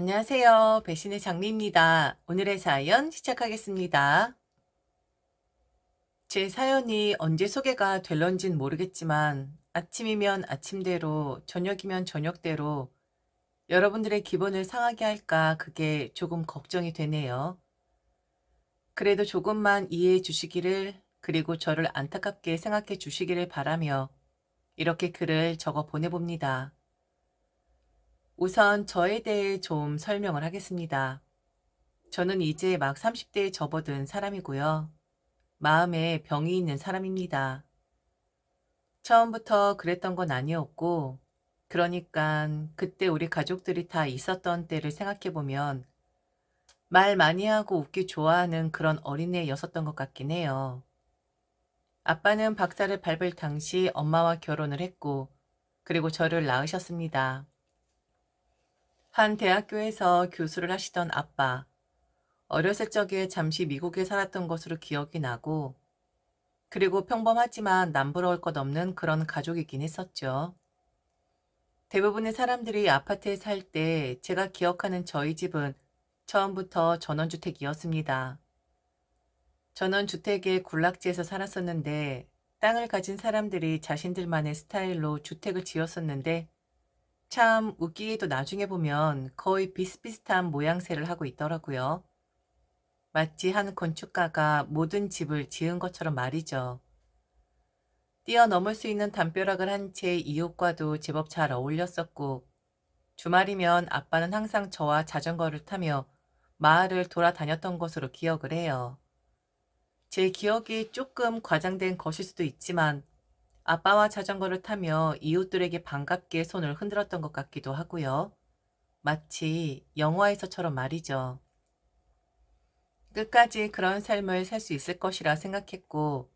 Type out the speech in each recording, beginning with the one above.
안녕하세요. 배신의 장미입니다. 오늘의 사연 시작하겠습니다. 제 사연이 언제 소개가 될런진 모르겠지만 아침이면 아침대로 저녁이면 저녁대로 여러분들의 기분을 상하게 할까 그게 조금 걱정이 되네요. 그래도 조금만 이해해 주시기를 그리고 저를 안타깝게 생각해 주시기를 바라며 이렇게 글을 적어 보내봅니다. 우선 저에 대해 좀 설명을 하겠습니다. 저는 이제 막 30대에 접어든 사람이고요. 마음에 병이 있는 사람입니다. 처음부터 그랬던 건 아니었고, 그러니까 그때 우리 가족들이 다 있었던 때를 생각해보면 말 많이 하고 웃기 좋아하는 그런 어린애였었던 것 같긴 해요. 아빠는 박사를 밟을 당시 엄마와 결혼을 했고, 그리고 저를 낳으셨습니다. 한 대학교에서 교수를 하시던 아빠, 어렸을 적에 잠시 미국에 살았던 것으로 기억이 나고, 그리고 평범하지만 남부러울 것 없는 그런 가족이긴 했었죠. 대부분의 사람들이 아파트에 살 때 제가 기억하는 저희 집은 처음부터 전원주택이었습니다. 전원주택의 군락지에서 살았었는데 땅을 가진 사람들이 자신들만의 스타일로 주택을 지었었는데 참 웃기게도 나중에 보면 거의 비슷비슷한 모양새를 하고 있더라고요. 마치 한 건축가가 모든 집을 지은 것처럼 말이죠. 뛰어넘을 수 있는 담벼락을 한 채 이웃과도 제법 잘 어울렸었고 주말이면 아빠는 항상 저와 자전거를 타며 마을을 돌아다녔던 것으로 기억을 해요. 제 기억이 조금 과장된 것일 수도 있지만 아빠와 자전거를 타며 이웃들에게 반갑게 손을 흔들었던 것 같기도 하고요. 마치 영화에서처럼 말이죠. 끝까지 그런 삶을 살 수 있을 것이라 생각했고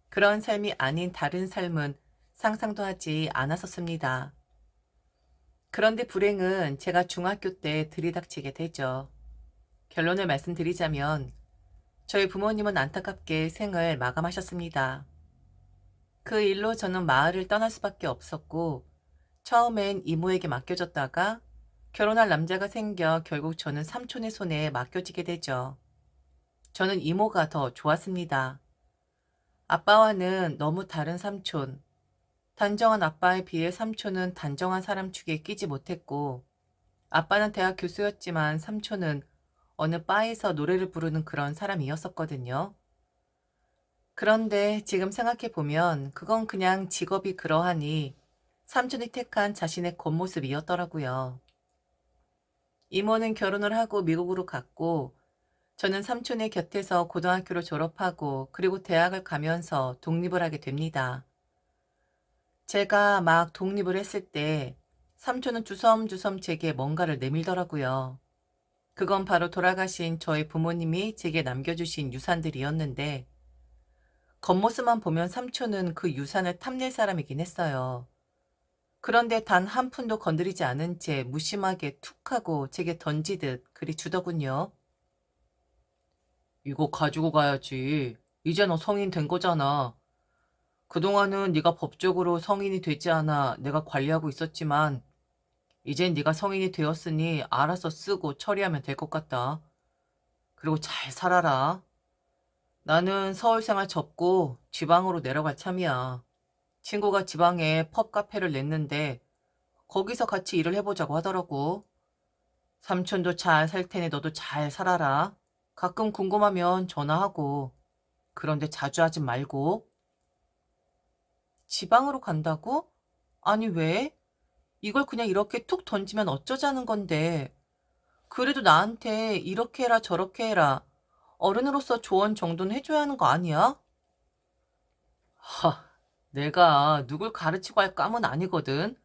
그런 삶이 아닌 다른 삶은 상상도 하지 않았었습니다. 그런데 불행은 제가 중학교 때 들이닥치게 되죠. 결론을 말씀드리자면 저희 부모님은 안타깝게 생을 마감하셨습니다. 그 일로 저는 마을을 떠날 수밖에 없었고 처음엔 이모에게 맡겨졌다가 결혼할 남자가 생겨 결국 저는 삼촌의 손에 맡겨지게 되죠. 저는 이모가 더 좋았습니다. 아빠와는 너무 다른 삼촌, 단정한 아빠에 비해 삼촌은 단정한 사람 축에 끼지 못했고 아빠는 대학 교수였지만 삼촌은 어느 바에서 노래를 부르는 그런 사람이었었거든요. 그런데 지금 생각해보면 그건 그냥 직업이 그러하니 삼촌이 택한 자신의 겉모습이었더라고요. 이모는 결혼을 하고 미국으로 갔고 저는 삼촌의 곁에서 고등학교를 졸업하고 그리고 대학을 가면서 독립을 하게 됩니다. 제가 막 독립을 했을 때 삼촌은 주섬주섬 제게 뭔가를 내밀더라고요. 그건 바로 돌아가신 저희 부모님이 제게 남겨주신 유산들이었는데 겉모습만 보면 삼촌은 그 유산을 탐낼 사람이긴 했어요. 그런데 단 한 푼도 건드리지 않은 채 무심하게 툭 하고 제게 던지듯 그리 주더군요. 이거 가지고 가야지. 이제 너 성인 된 거잖아. 그동안은 네가 법적으로 성인이 되지 않아 내가 관리하고 있었지만 이젠 네가 성인이 되었으니 알아서 쓰고 처리하면 될 것 같다. 그리고 잘 살아라. 나는 서울 생활 접고 지방으로 내려갈 참이야. 친구가 지방에 펍 카페를 냈는데 거기서 같이 일을 해보자고 하더라고. 삼촌도 잘 살 테니 너도 잘 살아라. 가끔 궁금하면 전화하고. 그런데 자주 하지 말고. 지방으로 간다고? 아니 왜? 이걸 그냥 이렇게 툭 던지면 어쩌자는 건데. 그래도 나한테 이렇게 해라 저렇게 해라. 어른으로서 조언 정도는 해줘야 하는 거 아니야? 하, 내가 누굴 가르치고 할 감은 아니거든.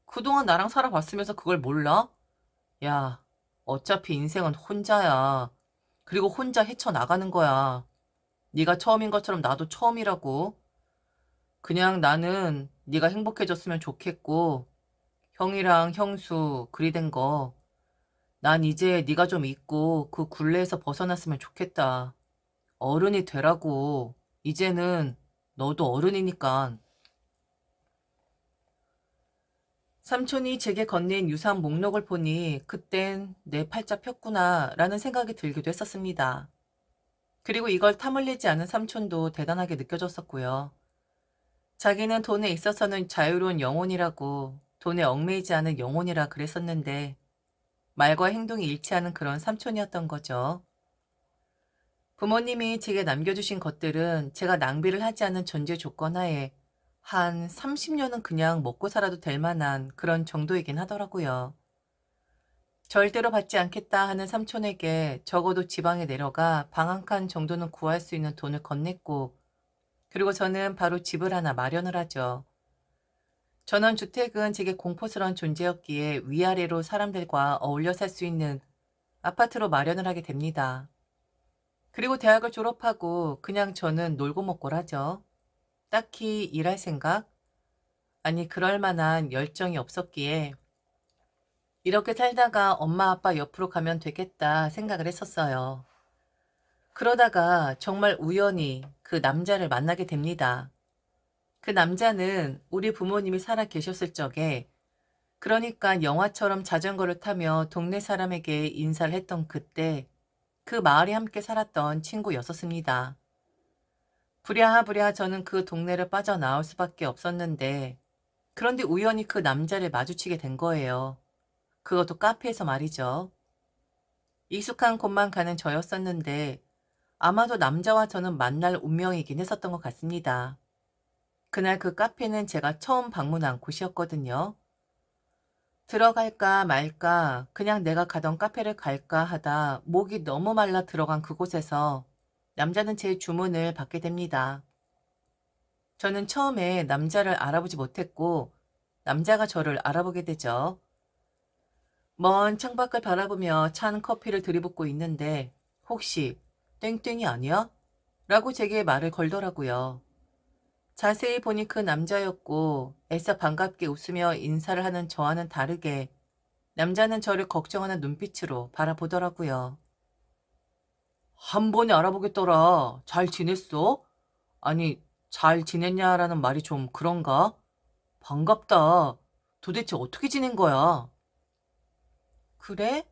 그동안 나랑 살아봤으면서 그걸 몰라? 야, 어차피 인생은 혼자야. 그리고 혼자 헤쳐나가는 거야. 네가 처음인 것처럼 나도 처음이라고. 그냥 나는 네가 행복해졌으면 좋겠고 형이랑 형수 그리 된 거. 난 이제 네가 좀 있고 그 굴레에서 벗어났으면 좋겠다. 어른이 되라고. 이제는 너도 어른이니까. 삼촌이 제게 건넨 유산 목록을 보니 그땐 내 팔자 폈구나 라는 생각이 들기도 했었습니다. 그리고 이걸 탐흘리지 않은 삼촌도 대단하게 느껴졌었고요. 자기는 돈에 있어서는 자유로운 영혼이라고, 돈에 얽매이지 않은 영혼이라 그랬었는데 말과 행동이 일치하는 그런 삼촌이었던 거죠. 부모님이 제게 남겨주신 것들은 제가 낭비를 하지 않는 전제 조건 하에 한 30년은 그냥 먹고 살아도 될 만한 그런 정도이긴 하더라고요. 절대로 받지 않겠다 하는 삼촌에게 적어도 지방에 내려가 방 한 칸 정도는 구할 수 있는 돈을 건넸고, 그리고 저는 바로 집을 하나 마련을 하죠. 전원주택은 제게 공포스러운 존재였기에 위아래로 사람들과 어울려 살 수 있는 아파트로 마련을 하게 됩니다. 그리고 대학을 졸업하고 그냥 저는 놀고 먹고라죠. 딱히 일할 생각? 아니, 그럴 만한 열정이 없었기에 이렇게 살다가 엄마 아빠 옆으로 가면 되겠다 생각을 했었어요. 그러다가 정말 우연히 그 남자를 만나게 됩니다. 그 남자는 우리 부모님이 살아 계셨을 적에, 그러니까 영화처럼 자전거를 타며 동네 사람에게 인사를 했던 그때 그 마을에 함께 살았던 친구였었습니다. 부랴부랴 저는 그 동네를 빠져나올 수밖에 없었는데, 그런데 우연히 그 남자를 마주치게 된 거예요. 그것도 카페에서 말이죠. 익숙한 곳만 가는 저였었는데 아마도 남자와 저는 만날 운명이긴 했었던 것 같습니다. 그날 그 카페는 제가 처음 방문한 곳이었거든요. 들어갈까 말까, 그냥 내가 가던 카페를 갈까 하다 목이 너무 말라 들어간 그곳에서 남자는 제 주문을 받게 됩니다. 저는 처음에 남자를 알아보지 못했고 남자가 저를 알아보게 되죠. 먼 창밖을 바라보며 찬 커피를 들이붓고 있는데 혹시 땡땡이 아니야? 라고 제게 말을 걸더라고요. 자세히 보니 그 남자였고 애써 반갑게 웃으며 인사를 하는 저와는 다르게 남자는 저를 걱정하는 눈빛으로 바라보더라고요. 한 번에 알아보겠더라. 잘 지냈어? 아니, 잘 지냈냐라는 말이 좀 그런가? 반갑다. 도대체 어떻게 지낸 거야? 그래?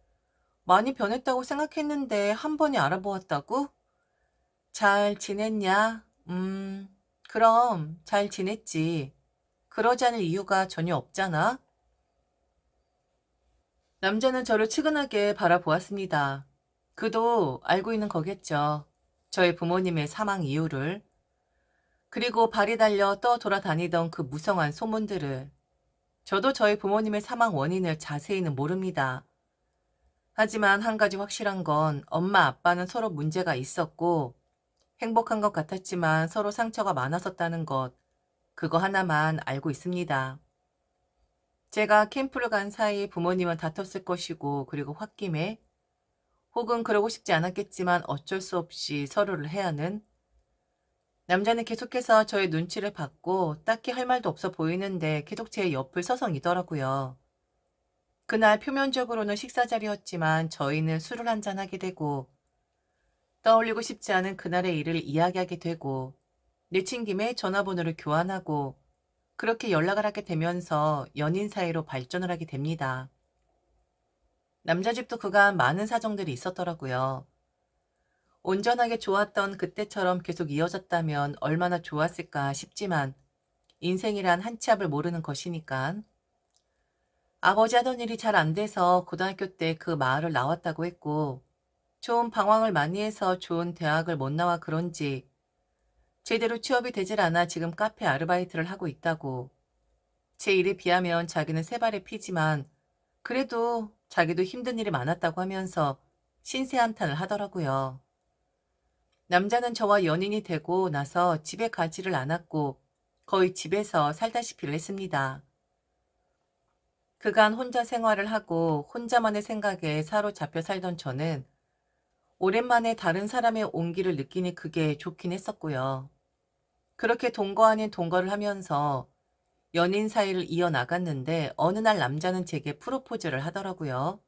많이 변했다고 생각했는데 한 번에 알아보았다고? 잘 지냈냐? 그럼 잘 지냈지. 그러지 않을 이유가 전혀 없잖아. 남자는 저를 측은하게 바라보았습니다. 그도 알고 있는 거겠죠. 저의 부모님의 사망 이유를. 그리고 발이 달려 떠돌아다니던 그 무성한 소문들을. 저도 저희 부모님의 사망 원인을 자세히는 모릅니다. 하지만 한 가지 확실한 건 엄마 아빠는 서로 문제가 있었고 행복한 것 같았지만 서로 상처가 많았었다는 것, 그거 하나만 알고 있습니다. 제가 캠프를 간 사이 부모님은 다퉜을 것이고, 그리고 홧김에 혹은 그러고 싶지 않았겠지만 어쩔 수 없이 서로를 해하는. 남자는 계속해서 저의 눈치를 받고 딱히 할 말도 없어 보이는데 계속 제 옆을 서성이더라고요. 그날 표면적으로는 식사 자리였지만 저희는 술을 한잔하게 되고 떠올리고 싶지 않은 그날의 일을 이야기하게 되고 내친 김에 전화번호를 교환하고 그렇게 연락을 하게 되면서 연인 사이로 발전을 하게 됩니다. 남자 집도 그간 많은 사정들이 있었더라고요. 온전하게 좋았던 그때처럼 계속 이어졌다면 얼마나 좋았을까 싶지만 인생이란 한 치 앞을 모르는 것이니까. 아버지 하던 일이 잘 안 돼서 고등학교 때 그 마을을 나왔다고 했고 좀 방황을 많이 해서 좋은 대학을 못 나와 그런지 제대로 취업이 되질 않아 지금 카페 아르바이트를 하고 있다고. 제 일에 비하면 자기는 세 발의 피지만 그래도 자기도 힘든 일이 많았다고 하면서 신세한탄을 하더라고요. 남자는 저와 연인이 되고 나서 집에 가지를 않았고 거의 집에서 살다시피를 했습니다. 그간 혼자 생활을 하고 혼자만의 생각에 사로잡혀 살던 저는 오랜만에 다른 사람의 온기를 느끼니 그게 좋긴 했었고요. 그렇게 동거 아닌 동거를 하면서 연인 사이를 이어나갔는데 어느 날 남자는 제게 프로포즈를 하더라고요.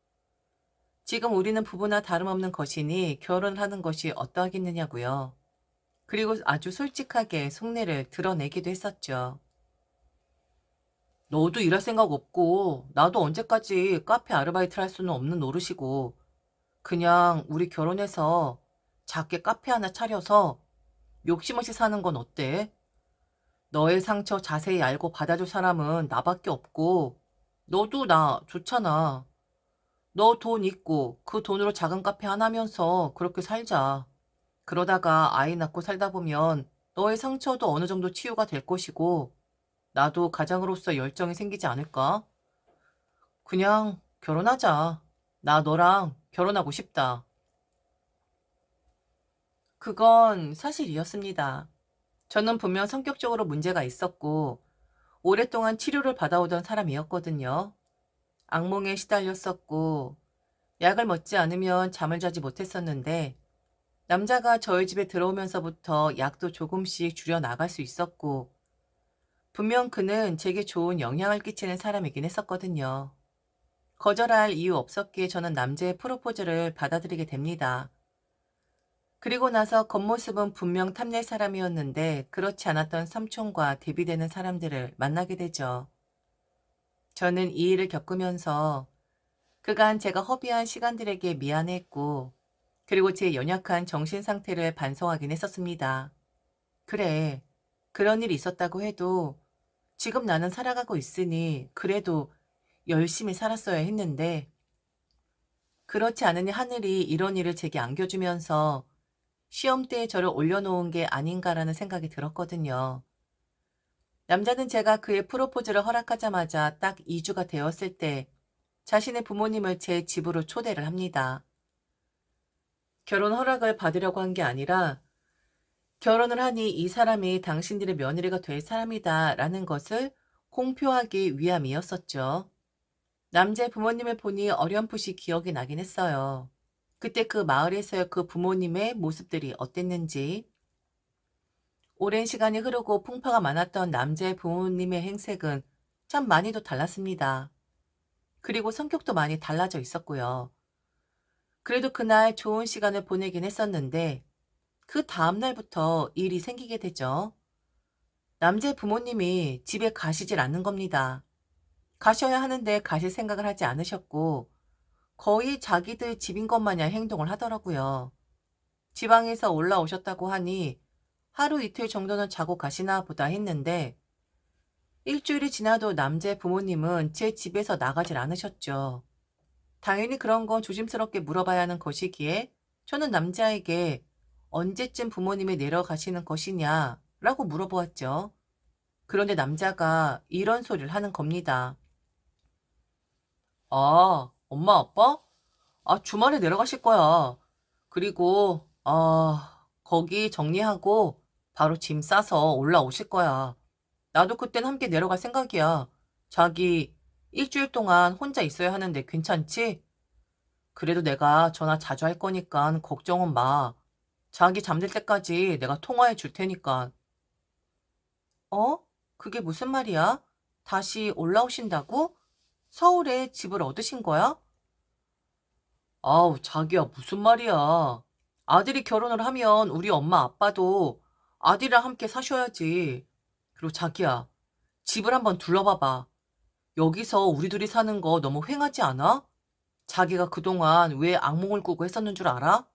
지금 우리는 부부나 다름없는 것이니 결혼을 하는 것이 어떠하겠느냐고요. 그리고 아주 솔직하게 속내를 드러내기도 했었죠. 너도 일할 생각 없고 나도 언제까지 카페 아르바이트를 할 수는 없는 노릇이고 그냥 우리 결혼해서 작게 카페 하나 차려서 욕심 없이 사는 건 어때? 너의 상처 자세히 알고 받아줄 사람은 나밖에 없고 너도 나 좋잖아. 너 돈 있고 그 돈으로 작은 카페 하나 하면서 그렇게 살자. 그러다가 아이 낳고 살다 보면 너의 상처도 어느 정도 치유가 될 것이고 나도 가장으로서 열정이 생기지 않을까? 그냥 결혼하자. 나 너랑 결혼하고 싶다. 그건 사실이었습니다. 저는 분명 성격적으로 문제가 있었고 오랫동안 치료를 받아오던 사람이었거든요. 악몽에 시달렸었고 약을 먹지 않으면 잠을 자지 못했었는데 남자가 저희 집에 들어오면서부터 약도 조금씩 줄여 나갈 수 있었고 분명 그는 제게 좋은 영향을 끼치는 사람이긴 했었거든요. 거절할 이유 없었기에 저는 남자의 프로포즈를 받아들이게 됩니다. 그리고 나서 겉모습은 분명 탐낼 사람이었는데 그렇지 않았던 삼촌과 대비되는 사람들을 만나게 되죠. 저는 이 일을 겪으면서 그간 제가 허비한 시간들에게 미안했고 그리고 제 연약한 정신 상태를 반성하긴 했었습니다. 그래, 그런 일이 있었다고 해도 지금 나는 살아가고 있으니 그래도 열심히 살았어야 했는데 그렇지 않으니 하늘이 이런 일을 제게 안겨주면서 시험대에 저를 올려놓은 게 아닌가라는 생각이 들었거든요. 남자는 제가 그의 프로포즈를 허락하자마자 딱 2주가 되었을 때 자신의 부모님을 제 집으로 초대를 합니다. 결혼 허락을 받으려고 한 게 아니라 결혼을 하니 이 사람이 당신들의 며느리가 될 사람이다 라는 것을 공표하기 위함이었었죠. 남자의 부모님을 보니 어렴풋이 기억이 나긴 했어요. 그때 그 마을에서의 그 부모님의 모습들이 어땠는지. 오랜 시간이 흐르고 풍파가 많았던 남자의 부모님의 행색은 참 많이도 달랐습니다. 그리고 성격도 많이 달라져 있었고요. 그래도 그날 좋은 시간을 보내긴 했었는데 그 다음날부터 일이 생기게 되죠. 남자의 부모님이 집에 가시질 않는 겁니다. 가셔야 하는데 가실 생각을 하지 않으셨고 거의 자기들 집인 것 마냥 행동을 하더라고요. 지방에서 올라오셨다고 하니 하루 이틀 정도는 자고 가시나 보다 했는데 일주일이 지나도 남자의 부모님은 제 집에서 나가질 않으셨죠. 당연히 그런 건 조심스럽게 물어봐야 하는 것이기에 저는 남자에게 언제쯤 부모님이 내려가시는 것이냐 라고 물어보았죠. 그런데 남자가 이런 소리를 하는 겁니다. 아, 엄마 아빠? 아, 주말에 내려가실 거야. 그리고 거기 정리하고 바로 짐 싸서 올라오실 거야. 나도 그땐 함께 내려갈 생각이야. 자기 일주일 동안 혼자 있어야 하는데 괜찮지? 그래도 내가 전화 자주 할 거니까 걱정은 마. 자기 잠들 때까지 내가 통화해 줄 테니까. 어? 그게 무슨 말이야? 다시 올라오신다고? 서울에 집을 얻으신 거야? 아우, 자기야, 무슨 말이야. 아들이 결혼을 하면 우리 엄마 아빠도 아들이랑 함께 사셔야지. 그리고 자기야, 집을 한번 둘러봐봐. 여기서 우리 둘이 사는 거 너무 휑하지 않아? 자기가 그동안 왜 악몽을 꾸고 했었는 줄 알아?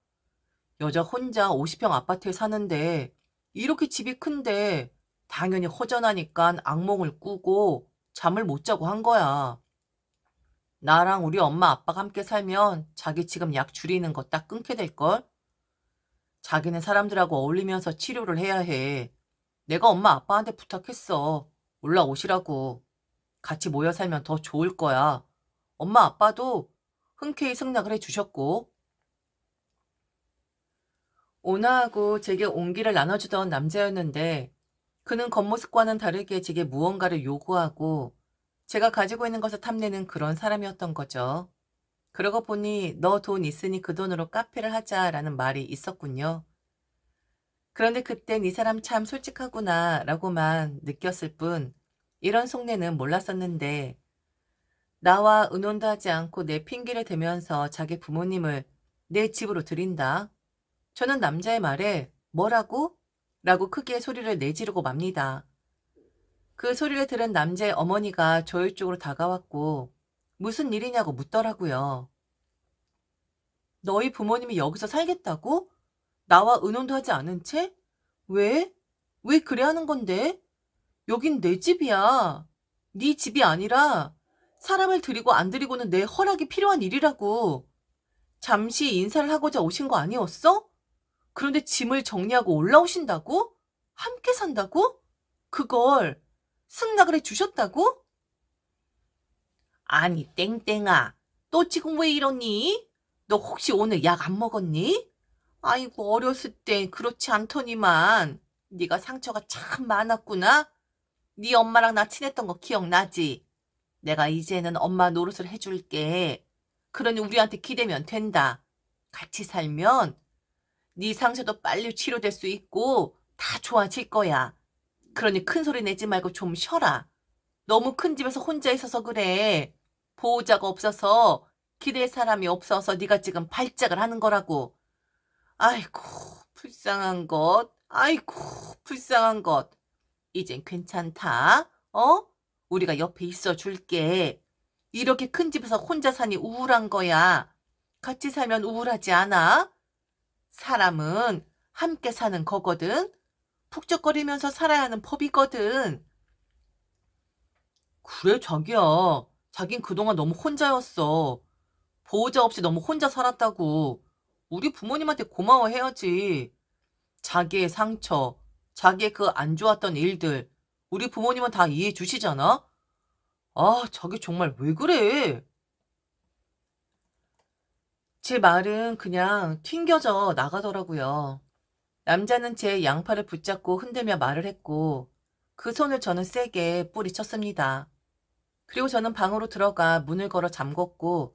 여자 혼자 50평 아파트에 사는데 이렇게 집이 큰데 당연히 허전하니까 악몽을 꾸고 잠을 못 자고 한 거야. 나랑 우리 엄마 아빠가 함께 살면 자기 지금 약 줄이는 거 딱 끊게 될걸? 자기는 사람들하고 어울리면서 치료를 해야 해. 내가 엄마 아빠한테 부탁했어. 올라오시라고. 같이 모여 살면 더 좋을 거야. 엄마 아빠도 흔쾌히 승낙을 해주셨고. 오나하고 제게 온기를 나눠주던 남자였는데 그는 겉모습과는 다르게 제게 무언가를 요구하고 제가 가지고 있는 것을 탐내는 그런 사람이었던 거죠. 그러고 보니 너 돈 있으니 그 돈으로 카페를 하자라는 말이 있었군요. 그런데 그땐 이 사람 참 솔직하구나 라고만 느꼈을 뿐 이런 속내는 몰랐었는데 나와 의논도 하지 않고 내 핑계를 대면서 자기 부모님을 내 집으로 들인다. 저는 남자의 말에 뭐라고? 라고 크게 소리를 내지르고 맙니다. 그 소리를 들은 남자의 어머니가 저희 쪽으로 다가왔고 무슨 일이냐고 묻더라고요. 너희 부모님이 여기서 살겠다고? 나와 의논도 하지 않은 채? 왜? 왜 그래 하는 건데? 여긴 내 집이야. 네 집이 아니라 사람을 들이고 안 들이고는 내 허락이 필요한 일이라고. 잠시 인사를 하고자 오신 거 아니었어? 그런데 짐을 정리하고 올라오신다고? 함께 산다고? 그걸 승낙을 해주셨다고? 아니 땡땡아, 너 지금 왜 이러니? 너 혹시 오늘 약 안 먹었니? 아이고 어렸을 땐 그렇지 않더니만 네가 상처가 참 많았구나. 네 엄마랑 나 친했던 거 기억나지? 내가 이제는 엄마 노릇을 해줄게. 그러니 우리한테 기대면 된다. 같이 살면 네 상처도 빨리 치료될 수 있고 다 좋아질 거야. 그러니 큰 소리 내지 말고 좀 쉬어라. 너무 큰 집에서 혼자 있어서 그래. 보호자가 없어서 기댈 사람이 없어서 네가 지금 발작을 하는 거라고. 아이고 불쌍한 것. 아이고 불쌍한 것. 이젠 괜찮다. 어? 우리가 옆에 있어 줄게. 이렇게 큰 집에서 혼자 사니 우울한 거야. 같이 살면 우울하지 않아? 사람은 함께 사는 거거든. 푹적거리면서 살아야 하는 법이거든. 그래, 자기야. 자긴 그동안 너무 혼자였어. 보호자 없이 너무 혼자 살았다고. 우리 부모님한테 고마워해야지. 자기의 상처, 자기의 그 안 좋았던 일들, 우리 부모님은 다 이해해 주시잖아? 아, 자기 정말 왜 그래? 제 말은 그냥 튕겨져 나가더라고요. 남자는 제 양팔을 붙잡고 흔들며 말을 했고, 그 손을 저는 세게 뿌리쳤습니다. 그리고 저는 방으로 들어가 문을 걸어 잠궜고,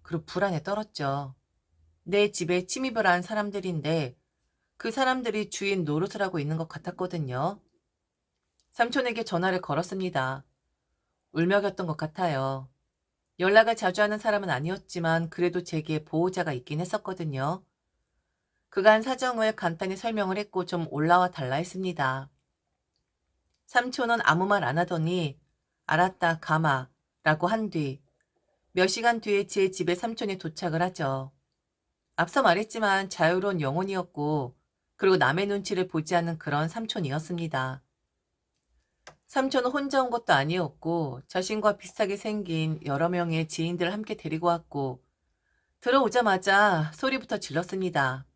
그리고 불안에 떨었죠. 내 집에 침입을 한 사람들인데, 그 사람들이 주인 노릇을 하고 있는 것 같았거든요. 삼촌에게 전화를 걸었습니다. 울먹였던 것 같아요. 연락을 자주 하는 사람은 아니었지만 그래도 제게 보호자가 있긴 했었거든요. 그간 사정을 간단히 설명을 했고 좀 올라와 달라 했습니다. 삼촌은 아무 말 안 하더니 알았다 가마 라고 한 뒤 몇 시간 뒤에 제 집에 삼촌이 도착을 하죠. 앞서 말했지만 자유로운 영혼이었고 그리고 남의 눈치를 보지 않는 그런 삼촌이었습니다. 삼촌은 혼자 온 것도 아니었고 자신과 비슷하게 생긴 여러 명의 지인들을 함께 데리고 왔고 들어오자마자 소리부터 질렀습니다.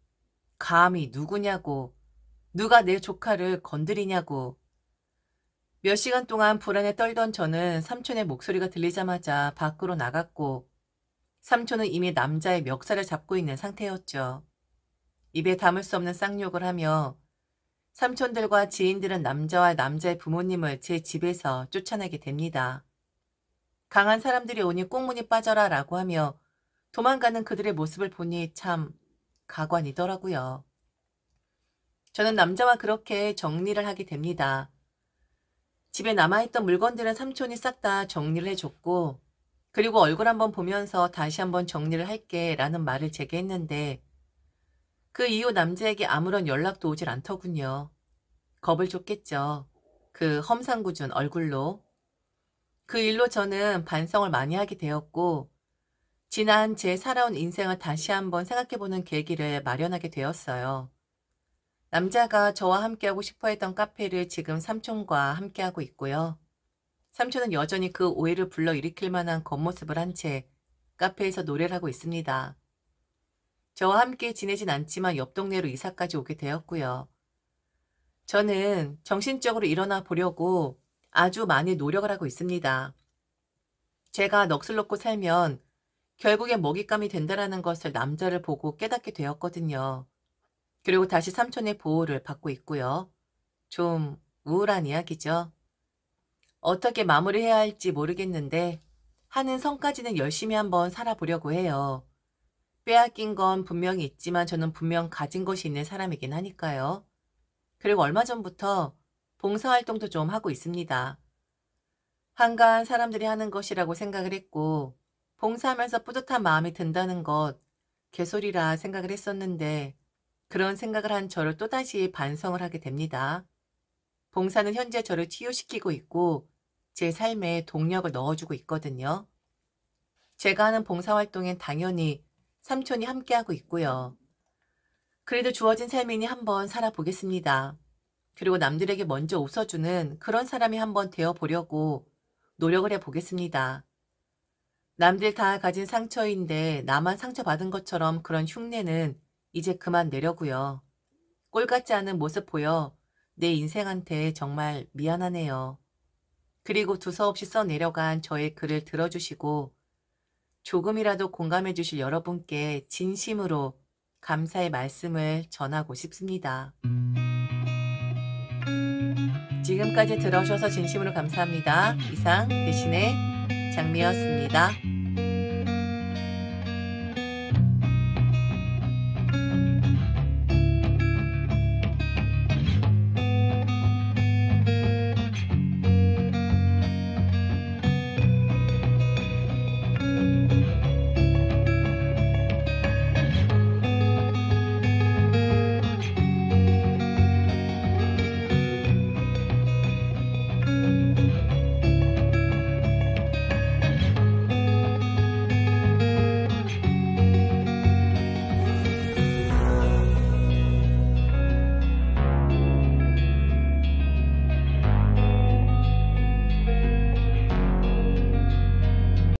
감히 누구냐고, 누가 내 조카를 건드리냐고. 몇 시간 동안 불안에 떨던 저는 삼촌의 목소리가 들리자마자 밖으로 나갔고 삼촌은 이미 남자의 멱살을 잡고 있는 상태였죠. 입에 담을 수 없는 쌍욕을 하며 삼촌들과 지인들은 남자와 남자의 부모님을 제 집에서 쫓아내게 됩니다. 강한 사람들이 오니 꽁무니 빠져라 라고 하며 도망가는 그들의 모습을 보니 참 가관이더라고요. 저는 남자와 그렇게 정리를 하게 됩니다. 집에 남아있던 물건들은 삼촌이 싹 다 정리를 해줬고 그리고 얼굴 한번 보면서 다시 한번 정리를 할게 라는 말을 제게 했는데 그 이후 남자에게 아무런 연락도 오질 않더군요. 겁을 줬겠죠. 그 험상궂은 얼굴로. 그 일로 저는 반성을 많이 하게 되었고 지난 제 살아온 인생을 다시 한번 생각해보는 계기를 마련하게 되었어요. 남자가 저와 함께하고 싶어했던 카페를 지금 삼촌과 함께하고 있고요. 삼촌은 여전히 그 오해를 불러일으킬 만한 겉모습을 한 채 카페에서 노래를 하고 있습니다. 저와 함께 지내진 않지만 옆 동네로 이사까지 오게 되었고요. 저는 정신적으로 일어나 보려고 아주 많이 노력을 하고 있습니다. 제가 넋을 놓고 살면 결국에 먹잇감이 된다는 것을 남자를 보고 깨닫게 되었거든요. 그리고 다시 삼촌의 보호를 받고 있고요. 좀 우울한 이야기죠. 어떻게 마무리해야 할지 모르겠는데 하는 선까지는 열심히 한번 살아보려고 해요. 빼앗긴 건 분명히 있지만 저는 분명 가진 것이 있는 사람이긴 하니까요. 그리고 얼마 전부터 봉사활동도 좀 하고 있습니다. 한가한 사람들이 하는 것이라고 생각을 했고 봉사하면서 뿌듯한 마음이 든다는 것 개소리라 생각을 했었는데 그런 생각을 한 저를 또다시 반성을 하게 됩니다. 봉사는 현재 저를 치유시키고 있고 제 삶에 동력을 넣어주고 있거든요. 제가 하는 봉사활동엔 당연히 삼촌이 함께하고 있고요. 그래도 주어진 삶이니 한번 살아보겠습니다. 그리고 남들에게 먼저 웃어주는 그런 사람이 한번 되어보려고 노력을 해보겠습니다. 남들 다 가진 상처인데 나만 상처받은 것처럼 그런 흉내는 이제 그만 내려고요. 꼴 같지 않은 모습 보여 내 인생한테 정말 미안하네요. 그리고 두서없이 써내려간 저의 글을 들어주시고 조금이라도 공감해 주실 여러분께 진심으로 감사의 말씀을 전하고 싶습니다. 지금까지 들어주셔서 진심으로 감사합니다. 이상 대신에 장미였습니다.